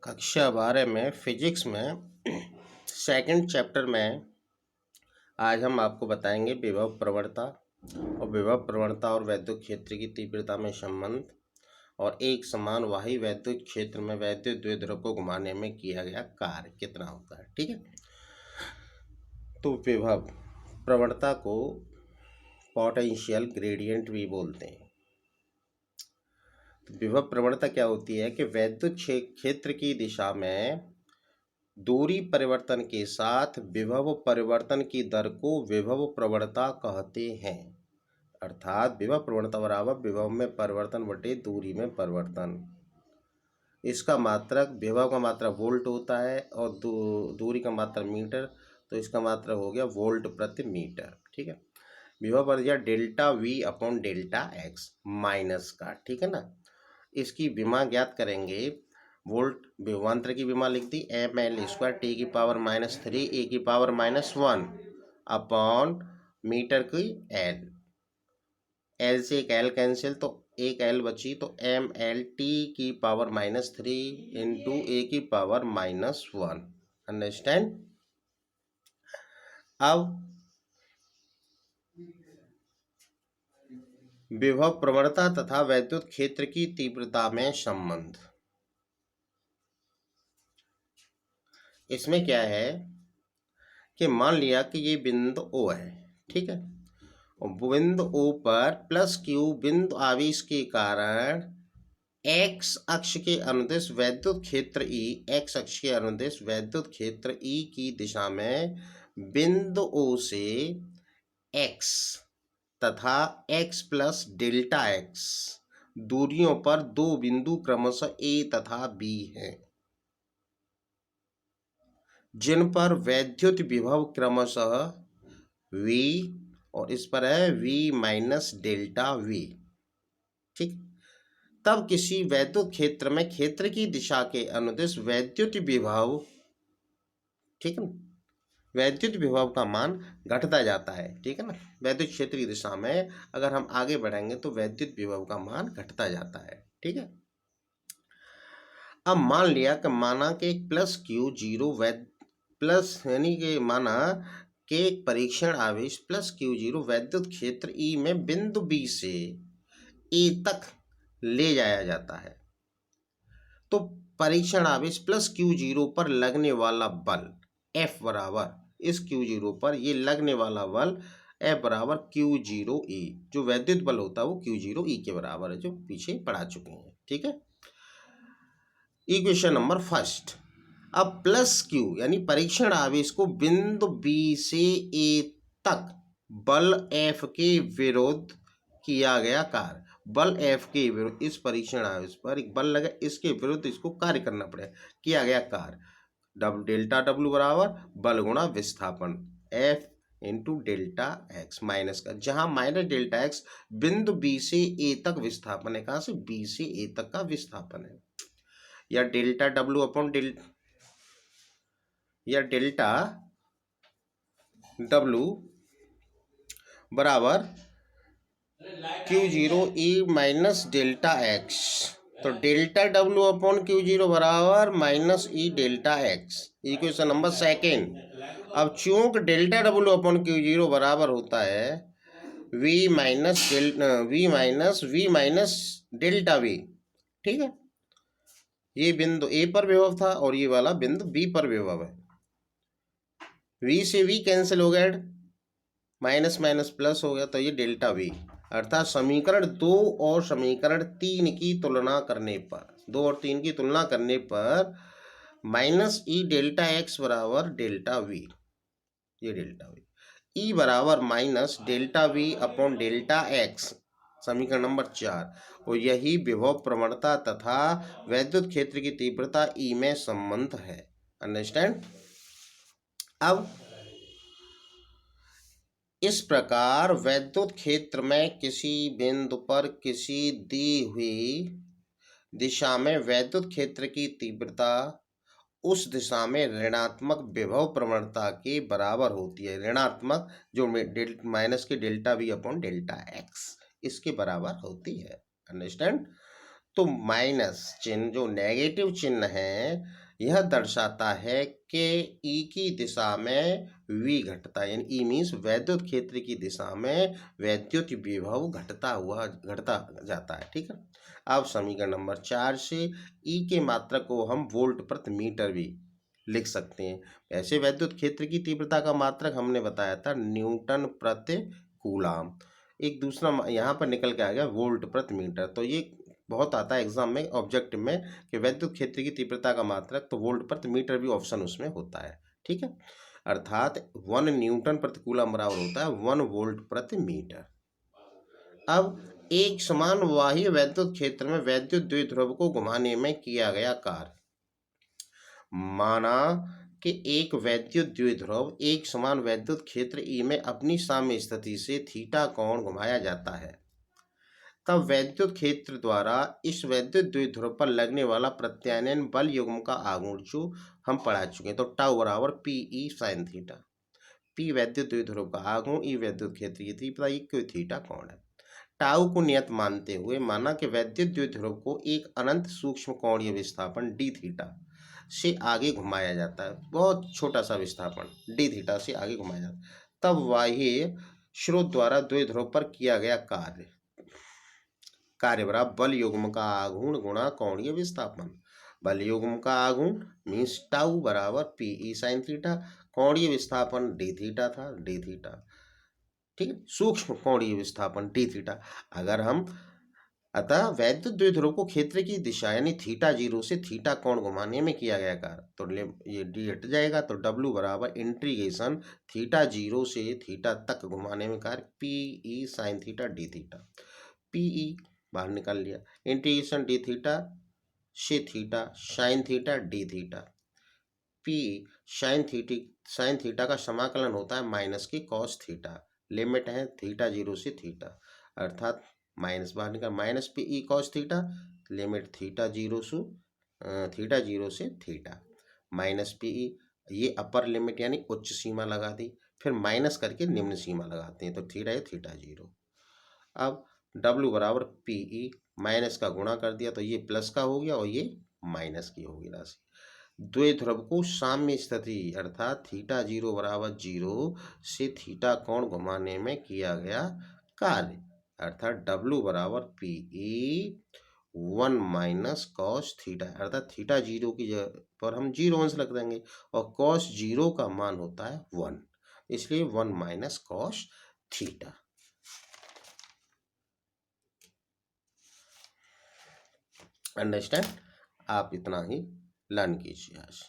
कक्षा 12 में फिजिक्स में सेकंड चैप्टर में आज हम आपको बताएंगे विभव प्रवणता और वैद्युत क्षेत्र की तीव्रता में संबंध और एक समान वाही वैद्युत क्षेत्र में वैद्युत द्विध्रुव को घुमाने में किया गया कार्य कितना होता है। ठीक है, तो विभव प्रवणता को पोटेंशियल ग्रेडियंट भी बोलते हैं। विभव प्रवणता क्या होती है कि वैद्युत क्षेत्र की दिशा में दूरी परिवर्तन के साथ विभव परिवर्तन की दर को विभव प्रवणता कहते हैं। अर्थात विभव प्रवणता बराबर विभव में परिवर्तन बटे दूरी में परिवर्तन। इसका मात्रक, विभव का मात्रक वोल्ट होता है और दूरी का मात्रक मीटर, तो इसका मात्रक हो गया वोल्ट प्रति मीटर। ठीक है, विभव पर दिया delta we upon delta x minus का। ठीक है ना, इसकी विमा ज्ञात करेंगे। वोल्ट विभवांतर की विमा लिख दी एम एल स्क्वायर टी की पावर -3 ए की पावर -1 अपॉन मीटर की एल से एक एल कैंसिल, तो एक एल बची, तो एम एल टी की पावर -3 इंटू ए की पावर -1। अंडरस्टैंड। अब विभव प्रवणता तथा वैद्युत क्षेत्र की तीव्रता में संबंध। इसमें क्या है कि मान लिया कि ये बिंदु O है। ठीक है, और बिंदु O पर प्लस क्यू बिंदु आवेश के कारण एक्स अक्ष के अनुदिश वैद्युत क्षेत्र E, एक्स अक्ष के अनुदिश वैद्युत क्षेत्र E की दिशा में बिंदु O से x तथा x प्लस डेल्टा x दूरियों पर दो बिंदु क्रमशः A तथा B हैं, जिन पर वैद्युत विभव क्रमशः V और इस पर है V माइनस डेल्टा V। ठीक, तब किसी वैद्युत क्षेत्र में क्षेत्र की दिशा के अनुदिश वैद्युत विभव, ठीक है ना, वैद्युत विभव का मान घटता जाता है। ठीक है ना, वैद्युत क्षेत्र की दिशा में अगर हम आगे बढ़ेंगे तो वैद्युत विभव का मान घटता जाता है। ठीक है, अब मान लिया कि माना कि प्लस क्यू जीरो प्लस यानी कि माना कि एक परीक्षण आवेश प्लस क्यू जीरो वैद्युत क्षेत्र ई में बिंदु बी से ए तक ले जाया जाता है, तो परीक्षण आवेश प्लस क्यू जीरो पर लगने वाला बल F बराबर इस क्यू जीरो पर ये लगने वाला बल F बराबर क्यू जीरो ई, जो वैद्युत बल होता है वो क्यू जीरो ई के बराबर है, जो पीछे पढ़ा चुके हैं। ठीक है, इक्वेशन नंबर फर्स्ट। अब प्लस क्यू यानी परीक्षण आवेश को बिंदु बी से ए तक बल F के विरुद्ध किया गया कार्य, बल F के विरुद्ध इस परीक्षण आवेश पर एक बल लगा, इसके विरुद्ध इसको कार्य करना पड़ेगा, किया गया कार्य डेल्टा W बराबर बल गुणा विस्थापन F into delta x minus का, जहां माइनस डेल्टा एक्स बिंदु बी से ए तक विस्थापन है। कहां से? बी से ए तक का विस्थापन है, या delta W upon delta W बराबर Q zero E minus delta X, तो delta W upon Q zero बराबर minus E delta X, equation number second. अब चूंकि delta W upon Q zero बराबर होता है V माइनस डेल्टा V। ठीक है, ये बिंदु A पर विभव था और ये वाला बिंदु B पर विभव है। V से V कैंसिल हो गया, माइनस माइनस प्लस हो गया, तो ये डेल्टा V। अर्थात समीकरण 2 और समीकरण 3 की तुलना करने पर, 2 और 3 की तुलना करने पर माइनस ई डेल्टा एक्स बराबर डेल्टा V, ये डेल्टा V, ई बराबर minus delta V upon delta x, समीकरण नंबर 4। और यही विभव प्रवणता तथा वैद्युत क्षेत्र की तीव्रता ई में संबंध है। अंडरस्टैंड। अब इस प्रकार वैद्युत क्षेत्र में किसी बिंदु पर किसी दी हुई दिशा में वैद्युत क्षेत्र की तीव्रता उस दिशा में ऋणात्मक विभव प्रवणता के बराबर होती है, ऋणात्मक जो माइनस के delta V upon delta x इसके बराबर होती है। अंडरस्टैंड। तो माइनस चिन्ह जो नेगेटिव चिन्ह है यह दर्शाता है कि ई की दिशा में वी घटता है, यानी ई मीन्स वैद्युत क्षेत्र की दिशा में वैद्युत विभव घटता जाता है। ठीक है। अब समीकरण नंबर 4 से ई के मात्रक को हम वोल्ट प्रति मीटर भी लिख सकते हैं। ऐसे वैद्युत क्षेत्र की तीव्रता का मात्रक हमने बताया था न्यूटन प्रति कूलाम। एक दूसरा यहाँ पर निकल के आ गया वोल्ट प्रति मीटर। तो ये बहुत आता है एग्जाम में ऑब्जेक्टिव में कि वैद्युत क्षेत्र की तीव्रता का मात्रक, तो वोल्ट प्रति मीटर भी ऑप्शन उसमें होता है। ठीक है। अर्थात 1 न्यूटन प्रति कूलम बराबर होता है 1 वोल्ट प्रति मीटर। अब एक समान बाह्य वैद्युत क्षेत्र में वैद्युत द्विध्रुव को घुमाने में किया गया कार्य। माना कि एक वैद्युत द्विध्रुव एक समान वैद्युत क्षेत्र ई में अपनी साम्य स्थिति से थीटा कोण घुमाया जाता है, तब वैद्युत क्षेत्र द्वारा इस वैद्युत द्विध्रुव पर लगने वाला प्रत्यानयन बल युग्म का आघूर्ण जो हम पढ़ा चुके हैं, तो टाउ बराबर P E sine theta. P वैद्युत द्विध्रुव का आघूर्ण, ई वैद्युत क्षेत्र की तीव्रता, ई कोई थीटा कोण है। टाउ को नियत मानते हुए माना कि वैद्युत द्विध्रुव को एक अनंत सूक्ष्म कोणीय विस्थापन डी थीटा से आगे घुमाया जाता है, बहुत छोटा सा विस्थापन डी थीटा से आगे घुमाया जाता है, तब बाह्य स्रोत द्वारा द्विध्रुव पर किया गया कार्य बराबर बल युग्म का आघूर्ण गुणा कोणीय विस्थापन। बल युग्म का आघूर्ण मीन्स टाउ बराबर पी ई साइन थीटा, कोणीय विस्थापन डी थीटा था, डी थीटा। ठीक है। सूक्ष्म कोणीय विस्थापन डी थीटा। अगर हम अतः वैद्युत द्विध्रुव को क्षेत्र की दिशा यानी थीटा जीरो से थीटा कोण घुमाने में किया गया कार्य, तो ये डी हट जाएगा, तो डब्ल्यू बराबर इंटीग्रेशन थीटा जीरो से थीटा तक घुमाने में कार्य P E sine theta D theta. P E बाहर निकाल लिया, इंटीग्रेशन डी थीटा से theta sine theta D theta. P sine theta का समाकलन होता है माइनस की कॉस थीटा, लिमिट है थीटा जीरो से थीटा, अर्थात माइनस बाहर निकाल minus P E cos theta, limit theta zero से थीटा माइनस पी ई, ये अपर लिमिट यानी उच्च सीमा लगा दी, फिर माइनस करके निम्न सीमा लगाते हैं, तो थीटा है थीटा जीरो। अब डब्ल्यू बराबर पी ई माइनस का गुणा कर दिया, तो ये प्लस का हो गया और ये माइनस की होगी राशि। द्विध्रुव को साम्य स्थिति अर्थात थीटा जीरो बराबर जीरो से थीटा कोण घुमाने में किया गया कार्य, अर्थात डब्ल्यू बराबर P E 1 minus cos theta, अर्थात थीटा जीरो की जगह पर हम 0 अंश रख देंगे और कॉस जीरो का मान होता है 1, इसलिए 1 माइनस कॉस थीटा। अंडरस्टैंड। आप इतना ही लर्न कीजिए आज।